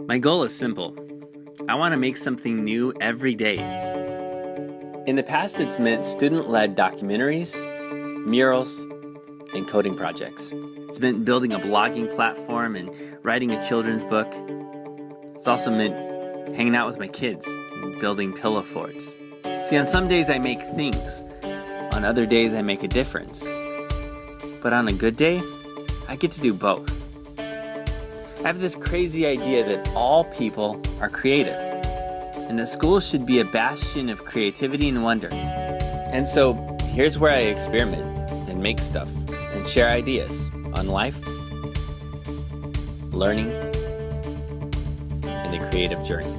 My goal is simple. I want to make something new every day. In the past, it's meant student-led documentaries, murals, and coding projects. It's meant building a blogging platform and writing a children's book. It's also meant hanging out with my kids and building pillow forts. See, on some days I make things. On other days I make a difference. But on a good day, I get to do both. I have this crazy idea that all people are creative, and that schools should be a bastion of creativity and wonder. And so here's where I experiment and make stuff and share ideas on life, learning, and the creative journey.